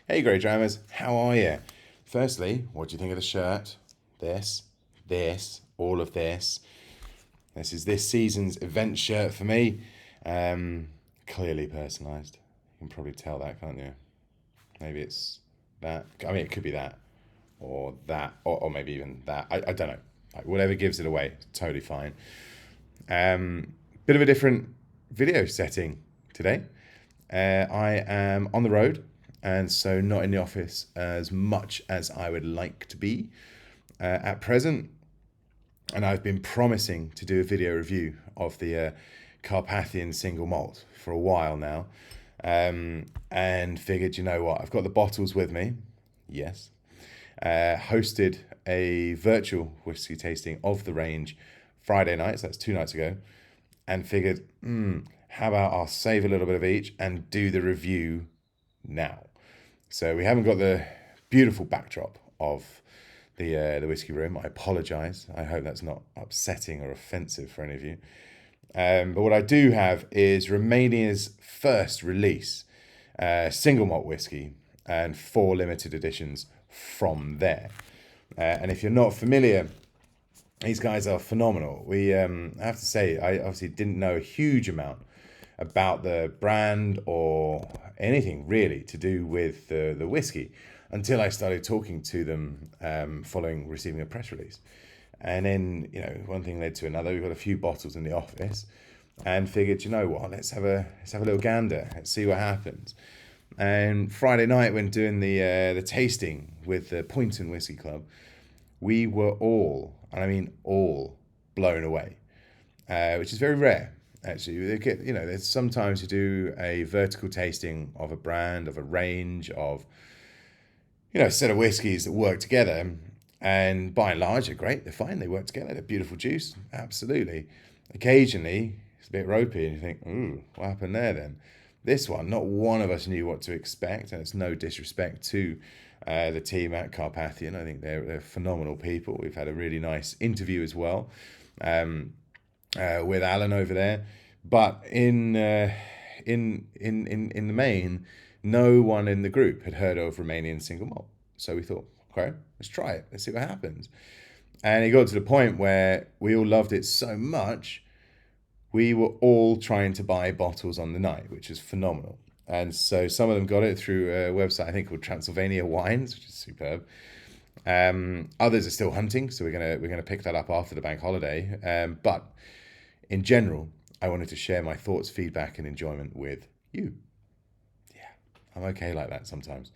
Hey, GreatDrams, how are you? Firstly, what do you think of the shirt? All of this. This is this season's event shirt for me. Clearly personalised. You can probably tell that, can't you? Maybe it's that. I mean, it could be that, or that, or maybe even that. I don't know. Like, whatever gives it away, totally fine. Bit of a different video setting today. I am on the road, and so not in the office as much as I would like to be at present. And I've been promising to do a video review of the Carpathian Single Malt for a while now, and figured, you know what, I've got the bottles with me. Yes. Hosted a virtual whiskey tasting of the range Friday night, so that's 2 nights ago, and figured, how about I'll save a little bit of each and do the review now. So we haven't got the beautiful backdrop of the whiskey room. I apologise. I hope that's not upsetting or offensive for any of you. But what I do have is Romania's first release single malt whiskey and 4 limited editions from there. And if you're not familiar, these guys are phenomenal. I have to say, I obviously didn't know a huge amount about the brand or anything really to do with the whiskey until I started talking to them following receiving a press release. And then, one thing led to another. We've got a few bottles in the office and figured, you know what, let's have a little gander. Let's see what happens. And Friday night when doing the tasting with the Poynton Whiskey Club, we were all, and I mean all, blown away, which is very rare. Actually, there's sometimes you do a vertical tasting of a brand, of a range, of, a set of whiskies that work together, and by and large, they're great. They're fine. They work together. They're beautiful juice. Absolutely. Occasionally, it's a bit ropey, and you think, ooh, what happened there then? This one, not one of us knew what to expect, and it's no disrespect to the team at Carpathian. I think they're phenomenal people. We've had a really nice interview as well with Alan over there. But in the main, no one in the group had heard of Romanian single malt. So we thought, okay, let's try it. Let's see what happens. And it got to the point where we all loved it so much, we were all trying to buy bottles on the night, which is phenomenal. And so some of them got it through a website, I think, called Transylvania Wines, which is superb. Others are still hunting, so we're gonna pick that up after the bank holiday. But in general, I wanted to share my thoughts, feedback, and enjoyment with you. Yeah, I'm okay like that sometimes.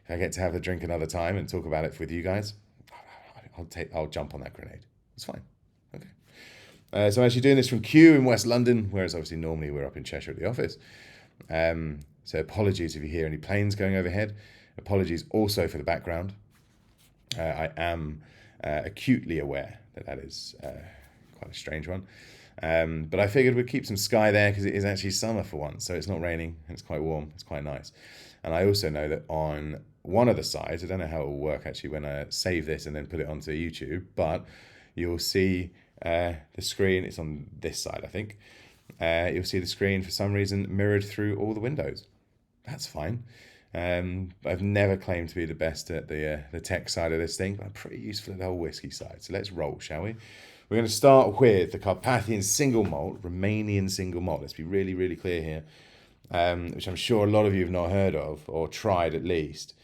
If I get to have a drink another time and talk about it with you guys, I'll jump on that grenade. It's fine. Okay. So I'm actually doing this from Kew in West London, whereas obviously normally we're up in Cheshire at the office. So apologies if you hear any planes going overhead. Apologies also for the background. I am acutely aware that is quite a strange one. But I figured we'd keep some sky there because it is actually summer for once. So it's not raining and it's quite warm. It's quite nice. And I also know that on one of the sides, I don't know how it will work actually when I save this and then put it onto YouTube, but you'll see the screen. It's on this side, I think. You'll see the screen for some reason mirrored through all the windows. That's fine. I've never claimed to be the best at the tech side of this thing, but I'm pretty useful at the whole whiskey side. So let's roll, shall we? We're going to start with the Carpathian Single Malt, Romanian Single Malt. Let's be really, really clear here, which I'm sure a lot of you have not heard of or tried at least.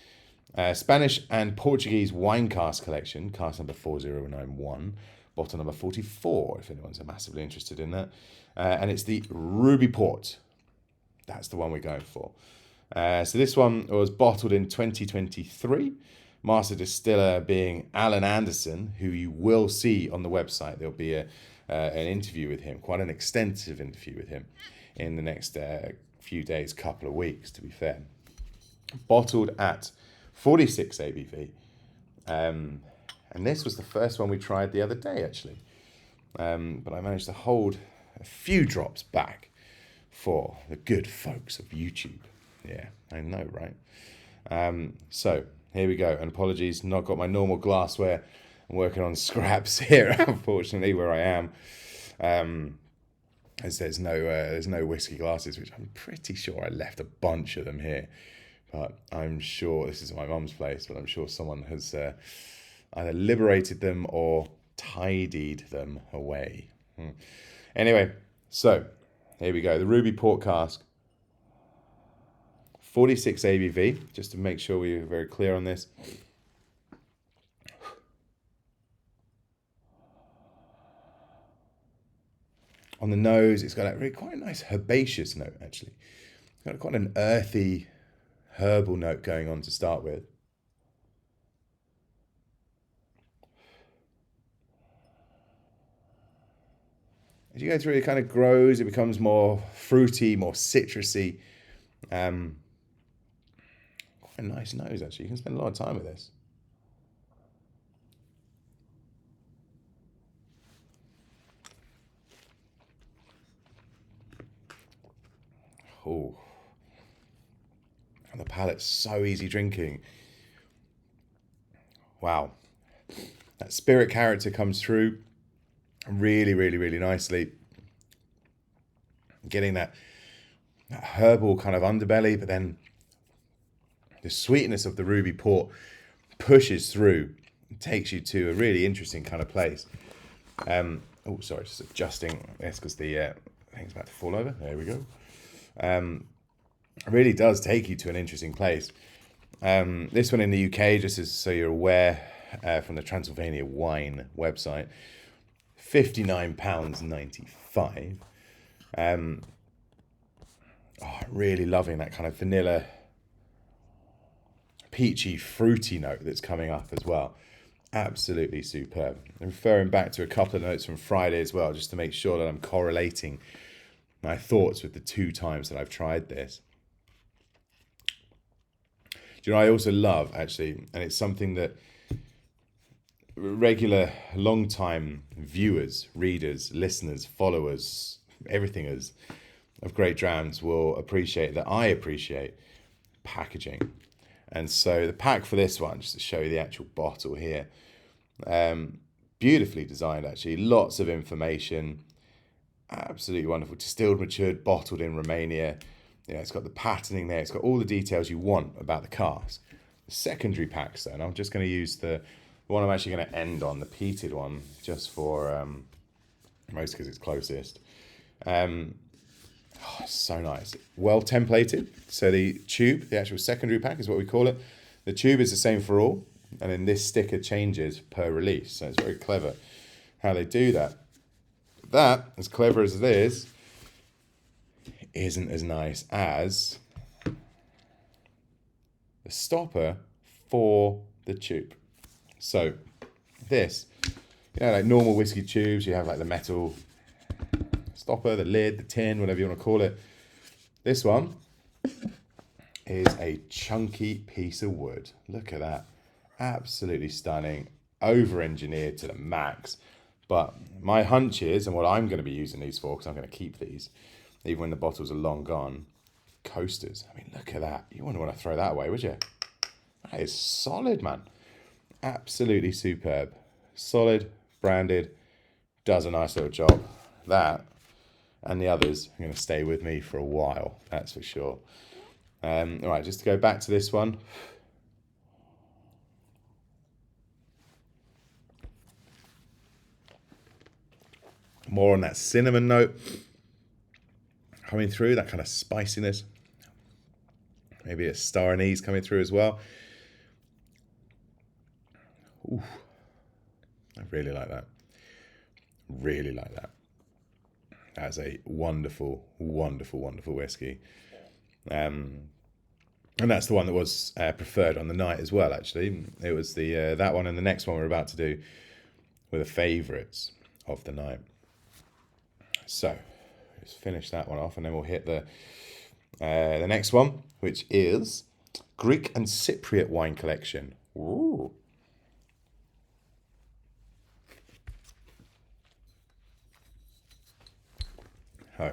Spanish and Portuguese wine cask collection, cask number 4091, bottle number 44, if anyone's massively interested in that. And it's the Ruby Port. That's the one we're going for. So this one was bottled in 2023. Master distiller being Alan Anderson, who you will see on the website. There'll be an interview with him, quite an extensive interview with him in the next few days, couple of weeks, to be fair. Bottled at 46 ABV. And this was the first one we tried the other day, actually. But I managed to hold a few drops back for the good folks of YouTube. Yeah, I know, right? So here we go. And apologies, not got my normal glassware. I'm working on scraps here, unfortunately, where I am. As there's no whiskey glasses, which I'm pretty sure I left a bunch of them here But I'm sure, this is my mum's place, but I'm sure someone has either liberated them or tidied them away. Anyway, so here we go. The Ruby Port Cask. 46 ABV, just to make sure we're very clear on this. On the nose, it's got a really quite a nice herbaceous note, actually. It's got quite an earthy, herbal note going on to start with. As you go through, it kind of grows, it becomes more fruity, more citrusy. Quite a nice nose, actually. You can spend a lot of time with this. Oh, and the palate's so easy drinking. Wow. That spirit character comes through really, really, really nicely. Getting that herbal kind of underbelly, but then the sweetness of the ruby port pushes through, takes you to a really interesting kind of place. Oh, sorry, just adjusting this because the thing's about to fall over. There we go. It really does take you to an interesting place. This one in the UK, just as so you're aware, from the Transylvania Wine website, £59.95. Really loving that kind of vanilla, peachy, fruity note that's coming up as well. Absolutely superb. I'm referring back to a couple of notes from Friday as well, just to make sure that I'm correlating my thoughts with the 2 times that I've tried this. Do you know, I also love, actually, and it's something that regular, long-time viewers, readers, listeners, followers, everythingers of GreatDrams will appreciate, that I appreciate, packaging. And so the pack for this one, just to show you the actual bottle here, beautifully designed, actually. Lots of information. Absolutely wonderful. Distilled, matured, bottled in Romania. You know, it's got the patterning there. It's got all the details you want about the cask. The secondary packs, though, and I'm just going to use the one I'm actually going to end on, the peated one, just for most because it's closest. So nice. Well templated. So the tube, the actual secondary pack is what we call it. The tube is the same for all, and then this sticker changes per release. So it's very clever how they do that. That, as clever as it is, isn't as nice as the stopper for the tube. So this, you know, like normal whiskey tubes, you have like the metal stopper, the lid, the tin, whatever you want to call it. This one is a chunky piece of wood. Look at that. Absolutely stunning. Over-engineered to the max. But my hunch is, and what I'm going to be using these for, because I'm going to keep these, even when the bottles are long gone, coasters. I mean, look at that. You wouldn't want to throw that away, would you? That is solid, man. Absolutely superb. Solid, branded, does a nice little job. That and the others are going to stay with me for a while, that's for sure. All right, just to go back to this one. More on that cinnamon note coming through, that kind of spiciness. Maybe a star anise coming through as well. Ooh, I really like that. Really like that. That's a wonderful, wonderful, wonderful whiskey. And that's the one that was preferred on the night as well, actually. It was the that one and the next one we're about to do were the favourites of the night. So, let's finish that one off and then we'll hit the next one, which is Greek and Cypriot wine collection. Ooh. Oh.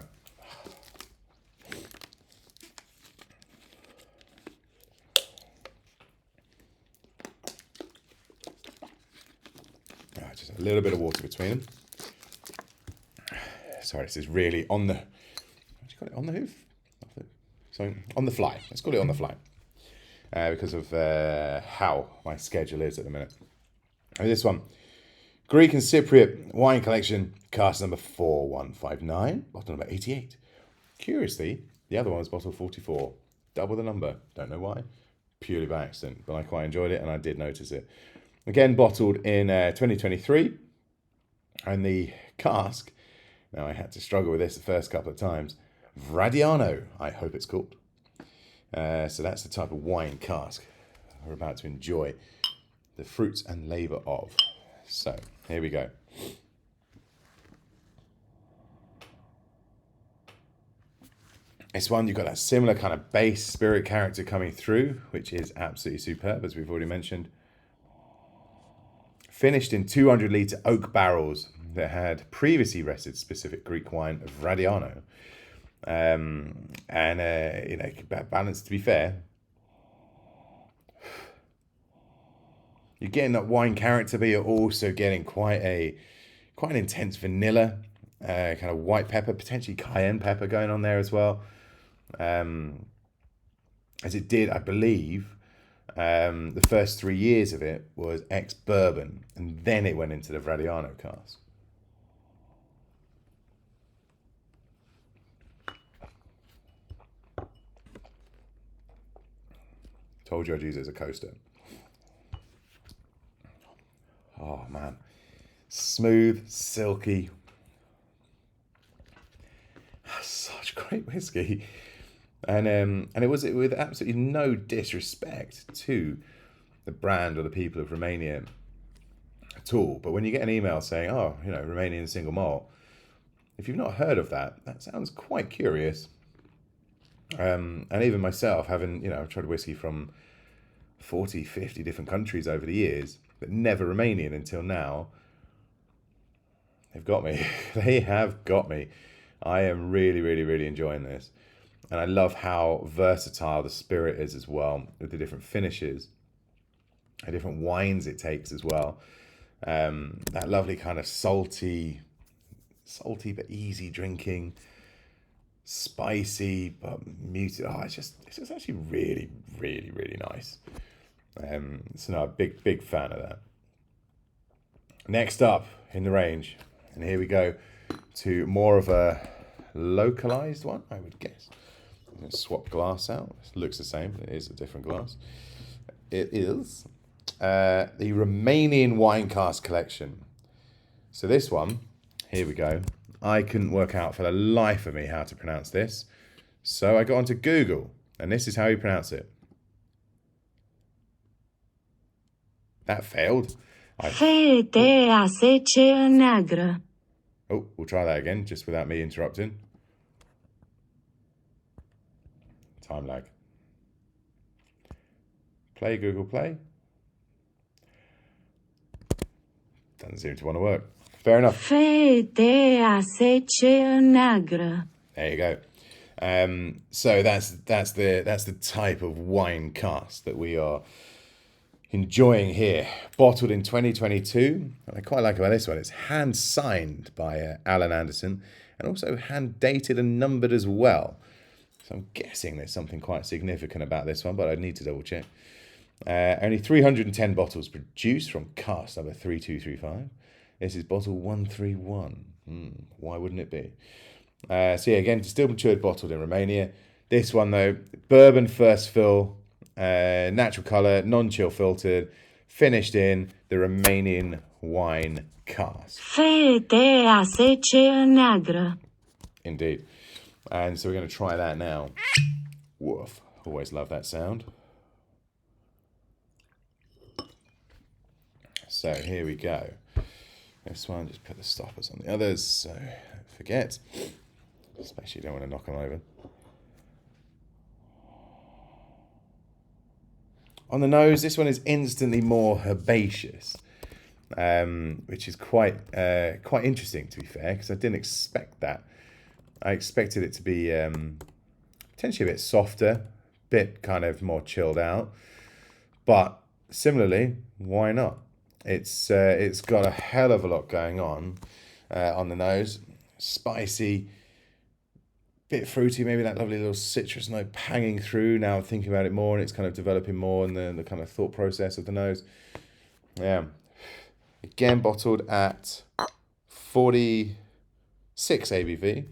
Just a little bit of water between them. Sorry, this is really on the... What do you call it? On the hoof? So on the fly. Let's call it on the fly. because of how my schedule is at the minute. And this one, Greek and Cypriot wine collection, cask number 4159, bottle number 88. Curiously, the other one was bottle 44, double the number. Don't know why, purely by accident, but I quite enjoyed it and I did notice it. Again, bottled in 2023, and the cask, now I had to struggle with this the first couple of times, Vradiano, I hope it's called. So that's the type of wine cask we're about to enjoy the fruits and labour of. So here we go. This one, you've got that similar kind of base spirit character coming through, which is absolutely superb, as we've already mentioned. Finished in 200 litre oak barrels that had previously rested specific Greek wine of Vradiano. Balanced, to be fair. You're getting that wine character, but you're also getting quite an intense vanilla, kind of white pepper, potentially cayenne pepper going on there as well. As it did, I believe, the first 3 years of it was ex-bourbon, and then it went into the Vradiano cask. Told you I'd use it as a coaster. Oh man, smooth, silky, such great whiskey, and it was with absolutely no disrespect to the brand or the people of Romania at all. But when you get an email saying, "Oh, Romanian single malt," if you've not heard of that, that sounds quite curious. And even myself, having I've tried whiskey from 40, 50 different countries over the years, but never Romanian until now. They've got me. They have got me. I am really, really, really enjoying this. And I love how versatile the spirit is as well, with the different finishes, the different wines it takes as well. That lovely kind of salty but easy drinking, spicy but muted. It's just actually really, really, really nice. So no, big fan of that. Next up in the range, and here we go to more of a localized one, I would guess. I'm going to swap glass out. It looks the same, but it is a different glass. It is the Romanian wine cask collection. So this one, here we go. I couldn't work out for the life of me how to pronounce this. So I got onto Google, and this is how you pronounce it. That failed. Oh, we'll try that again, just without me interrupting. Time lag. Play, Google, play. Doesn't seem to want to work. Fair enough. There you go. So that's the type of wine cask that we are enjoying here. Bottled in 2022. What I quite like about this one, it's hand signed by Alan Anderson, and also hand dated and numbered as well. So I'm guessing there's something quite significant about this one, but I'd need to double check. Only 310 bottles produced from cask number 3235. This is bottle 131. Why wouldn't it be? So yeah, again, distilled, matured, bottled in Romania. This one though, bourbon first fill, natural colour, non-chill filtered, finished in the Romanian wine cask. Indeed. And so we're going to try that now. Woof. Always love that sound. So here we go. This one, just put the stoppers on the others, so don't forget. Especially don't want to knock them over. On the nose, this one is instantly more herbaceous, which is quite interesting, to be fair, because I didn't expect that. I expected it to be potentially a bit softer, bit kind of more chilled out, but similarly, why not? It's got a hell of a lot going on the nose. Spicy, bit fruity, maybe that lovely little citrus note hanging through. Now I'm thinking about it more, and it's kind of developing more in the kind of thought process of the nose. Yeah. Again, bottled at 46 ABV.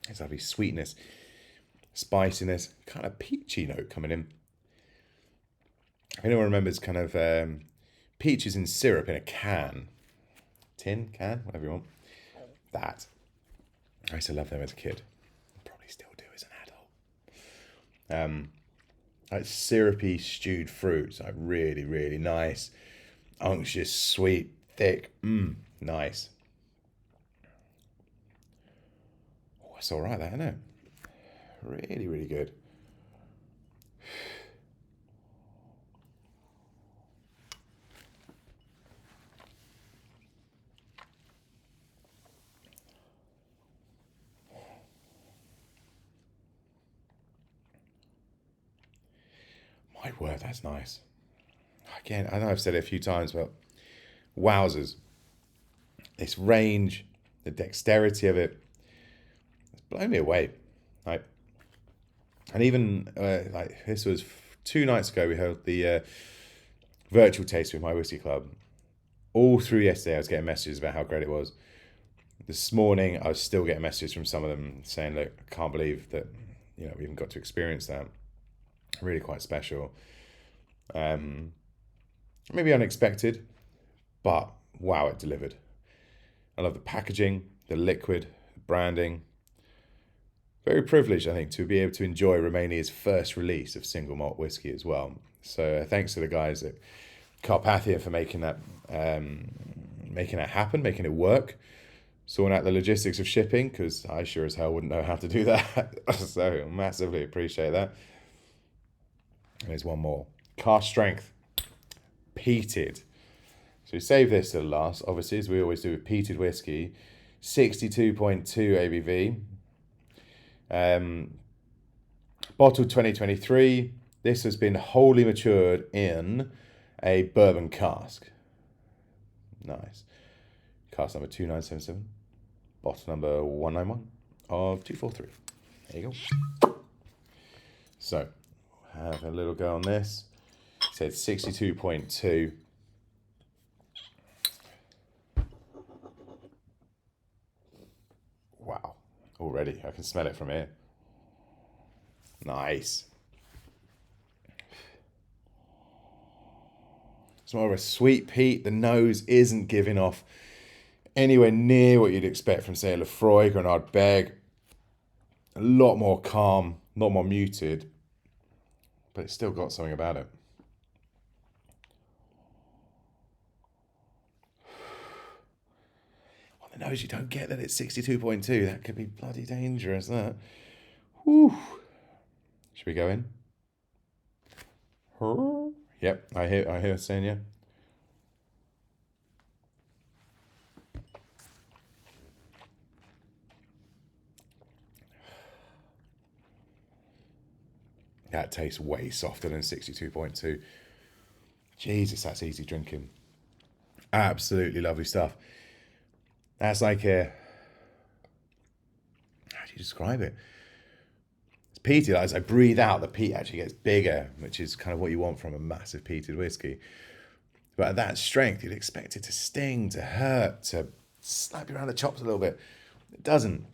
There's lovely sweetness, spiciness, kind of peachy note coming in. If anyone remembers kind of peaches in syrup in a can, tin, can, whatever you want, that. I used to love them as a kid. Probably still do as an adult. Like syrupy stewed fruits, like really, really nice, unctuous, sweet, thick, nice. Oh, it's all right, that, isn't it? Really, really good. My word, that's nice. Again, I know I've said it a few times, but wowzers. This range, the dexterity of it, it's blown me away. Like, and even like this was 2 nights ago, we held the virtual taste with my whiskey club. All through yesterday, I was getting messages about how great it was. This morning, I was still getting messages from some of them saying, look, I can't believe that, we even got to experience that. Really quite special. Maybe unexpected, but wow, it delivered. I love the packaging, the liquid, the branding. Very privileged, I think, to be able to enjoy Romania's first release of single malt whiskey as well. So thanks to the guys at Carpathian for making that happen, making it work. Sorting out the logistics of shipping, because I sure as hell wouldn't know how to do that. So massively appreciate that. There's one more. Cask strength. Peated. So we save this to the last, obviously, as we always do with peated whiskey. 62.2 ABV. Bottled 2023. This has been wholly matured in a bourbon cask. Nice. Cask number 2977. Bottle number 191 of 243. There you go. So, have a little go on this. It said 62.2. Wow. Already, I can smell it from here. Nice. It's more of a sweet peat. The nose isn't giving off anywhere near what you'd expect from, say, a Lefroy or an Ardbeg. A lot more calm, a lot more muted, but it's still got something about it. On the nose, you don't get that it's 62.2. That could be bloody dangerous, that. Whew. Should we go in? Yep, I hear saying yeah. That tastes way softer than 62.2. Jesus, that's easy drinking. Absolutely lovely stuff. That's like a... How do you describe it? It's peated. As I breathe out, the peat actually gets bigger, which is kind of what you want from a massive peated whiskey. But at that strength, you'd expect it to sting, to hurt, to slap you around the chops a little bit. It doesn't.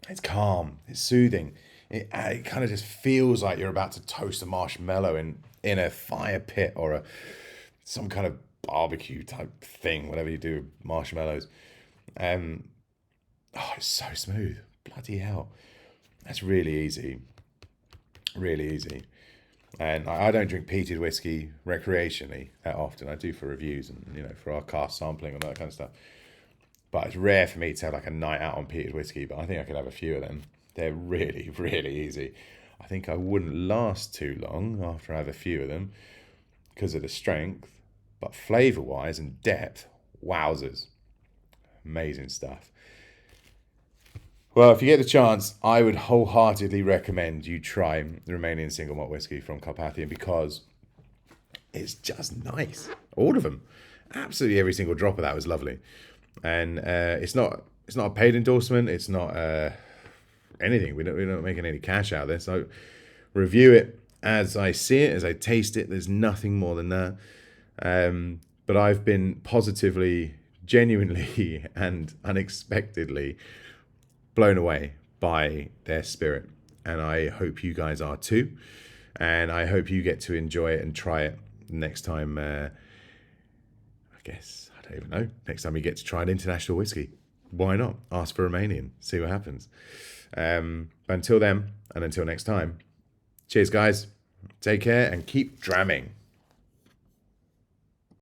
It's calm. It's soothing. It kind of just feels like you're about to toast a marshmallow in a fire pit or some kind of barbecue type thing, whatever you do with marshmallows. It's so smooth. Bloody hell. That's really easy. Really easy. And I don't drink peated whiskey recreationally that often. I do for reviews and, for our cask sampling and that kind of stuff. But it's rare for me to have like a night out on peated whiskey, but I think I could have a few of them. They're really, really easy. I think I wouldn't last too long after I have a few of them because of the strength, but flavour-wise and depth, wowzers. Amazing stuff. Well, if you get the chance, I would wholeheartedly recommend you try the Romanian single malt whiskey from Carpathian because it's just nice. All of them, absolutely every single drop of that was lovely, and it's not a paid endorsement. It's not anything. We're not making any cash out of this. So review it as I see it, as I taste it. There's nothing more than that. But I've been positively, genuinely, and unexpectedly blown away by their spirit. And I hope you guys are too. And I hope you get to enjoy it and try it next time. I don't even know. Next time you get to try an international whiskey. Why not? Ask for Romanian. See what happens. But until then, and until next time, cheers, guys. Take care and keep dramming.